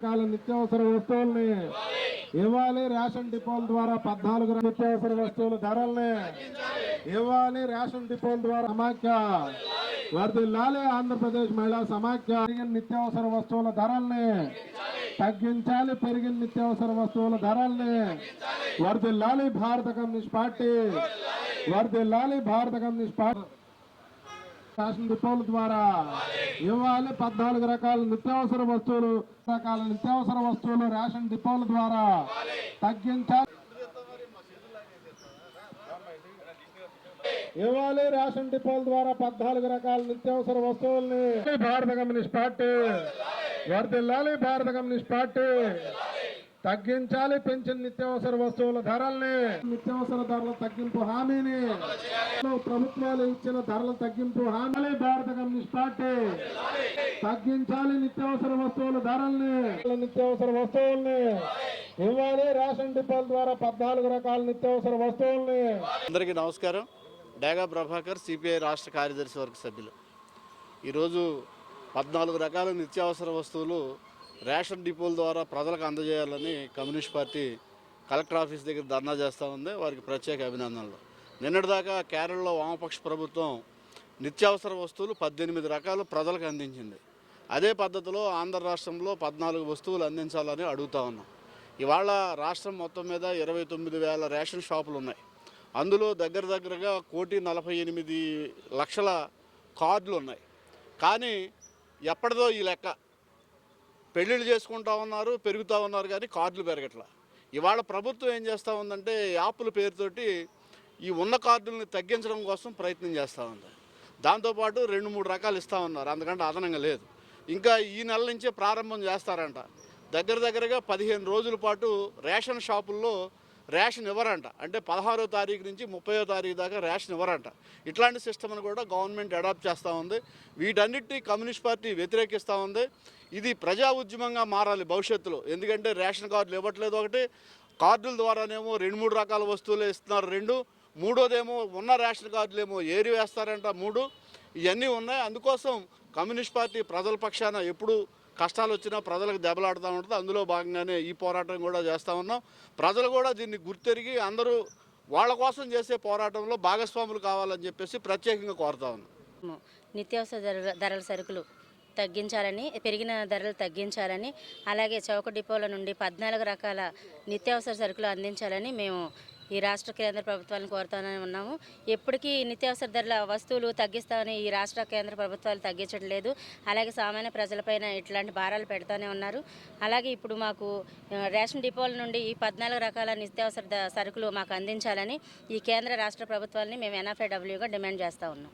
నిత్యావసర వస్తువుల్ని ఇవ్వాలి. రేషన్ డిపోల ద్వారా 14 నిత్యావసర వస్తువుల ధరల్ని ఇవ్వాలి. రేషన్ డిపోల ద్వారా సమాఖ్య వర్ధిల్లాలి. ఆంధ్రప్రదేశ్ మహిళా సమాఖ్య పెరిగిన నిత్యావసర వస్తువుల ధరల్ని తగ్గించాలి. పెరిగిన నిత్యావసర వస్తువుల ధరల్ని వర్ధిల్లాలి. భారత కమ్యూనిస్ట్ పార్టీ వర్ధిల్లాలి. భారత కమ్యూనిస్ట్ పార్టీ రేషన్ డిపోల ద్వారా ఇవ్వాలి. 14 రకాల నిత్యావసర వస్తువులు రేషన్ డిపోల ద్వారా తగ్గించాలి. ఇవ్వాలి. రేషన్ డిపోల ద్వారా 14 రకాల నిత్యావసర వస్తువుల్ని భారత కమ్యూనిస్ట్ పార్టీ వర్ధిల్లాలి. భారత కమ్యూనిస్ట్ పార్టీ తగ్గించాలి. పెంచిన నిత్యావసర వస్తువుల ధరల్ని నిత్యావసర ధరల తగ్గింపు హామీని ప్రభుత్వాలు ఇచ్చిన ధరల తగ్గింపు హామీ భారత కమ్యూనిస్ట్ పార్టీ తగ్గించాలి. నిత్యావసర వస్తువుల ధరల్ని నిత్యావసర వస్తువుల్ని ఇవ్వాలి. రేషన్ డిపోల ద్వారా 14 రకాల నిత్యావసర వస్తువుల్ని. అందరికీ నమస్కారం. డేగా ప్రభాకర్, సిపిఐ రాష్ట్ర కార్యదర్శి వర్గ సభ్యులు. ఈరోజు 14 రకాల నిత్యావసర వస్తువులు రేషన్ డిపోల ద్వారా ప్రజలకు అందజేయాలని కమ్యూనిస్ట్ పార్టీ కలెక్టర్ ఆఫీస్ దగ్గర ధర్నా చేస్తూ ఉంది. వారికి ప్రత్యేక అభినందనలు. నిన్నటిదాకా కేరళలో వామపక్ష ప్రభుత్వం నిత్యావసర వస్తువులు 18 రకాలు ప్రజలకు అందించింది. అదే పద్ధతిలో ఆంధ్ర రాష్ట్రంలో 14 వస్తువులు అందించాలని అడుగుతూ ఉన్నాం. ఇవాళ రాష్ట్రం మొత్తం మీద 29,000 రేషన్ షాపులు ఉన్నాయి. అందులో దగ్గరగా 1,48,00,000 కార్డులు ఉన్నాయి. కానీ ఎప్పటిదో ఈ లెక్క పెళ్ళిళ్ళు చేసుకుంటా ఉన్నారు, పెరుగుతూ ఉన్నారు, కానీ కార్డులు పెరగట్లా. ఇవాళ ప్రభుత్వం ఏం చేస్తూ ఉందంటే యాప్ల పేరుతోటి ఈ ఉన్న కార్డుల్ని తగ్గించడం కోసం ప్రయత్నం చేస్తూ ఉంది. దాంతోపాటు 2-3 రకాలు ఇస్తూ ఉన్నారు, అందుకంటే అదనంగా లేదు. ఇంకా ఈ నెల నుంచే ప్రారంభం చేస్తారంట. దగ్గరగా 15 రోజుల పాటు రేషన్ షాపుల్లో రేషన్ ఇవ్వరంట. అంటే 16వ తారీఖు నుంచి 30వ తారీఖు దాకా రేషన్ ఇవ్వరంట. ఇట్లాంటి సిస్టమ్ని కూడా గవర్నమెంట్ అడాప్ట్ చేస్తూ ఉంది. వీటన్నిటినీ కమ్యూనిస్ట్ పార్టీ వ్యతిరేకిస్తూ ఉంది. ఇది ప్రజా ఉద్యమంగా మారాలి భవిష్యత్తులో. ఎందుకంటే రేషన్ కార్డులు ఇవ్వట్లేదు ఒకటి, కార్డుల ద్వారానేమో 2-3 రకాల వస్తువులు ఇస్తున్నారు 2, మూడోదేమో ఉన్న రేషన్ కార్డులేమో ఏరి వేస్తారంట 3. ఇవన్నీ ఉన్నాయి. అందుకోసం కమ్యూనిస్ట్ పార్టీ ప్రజల పక్షాన ఎప్పుడు కష్టాలు వచ్చినా ప్రజలకు దెబ్బలాడుతూ ఉంటుంది. అందులో భాగంగానే ఈ పోరాటం కూడా చేస్తూ ఉన్నాం. ప్రజలు కూడా దీన్ని గుర్తెరిగి అందరూ వాళ్ళ కోసం చేసే పోరాటంలో భాగస్వాములు కావాలని చెప్పేసి ప్రత్యేకంగా కోరుతా ఉన్నాం. నిత్యావసర ధరల సరుకులు తగ్గించాలని, పెరిగిన ధరలు తగ్గించాలని, అలాగే చౌక డిపోల నుండి 14 రకాల నిత్యావసర సరుకులు అందించాలని మేము ఈ రాష్ట్ర కేంద్ర ప్రభుత్వాలను కోరుతూనే ఉన్నాము. ఎప్పటికీ నిత్యావసర ధరల వస్తువులు తగ్గిస్తామని ఈ రాష్ట్ర కేంద్ర ప్రభుత్వాలు తగ్గించడం లేదు. అలాగే సామాన్య ప్రజలపైన ఇట్లాంటి భారాలు పెడతానే ఉన్నారు. అలాగే ఇప్పుడు మాకు రేషన్ డిపోల నుండి ఈ 14 రకాల నిత్యావసర సరుకులు మాకు అందించాలని ఈ కేంద్ర రాష్ట్ర ప్రభుత్వాలని మేము NFIWగా డిమాండ్ చేస్తూ ఉన్నాం.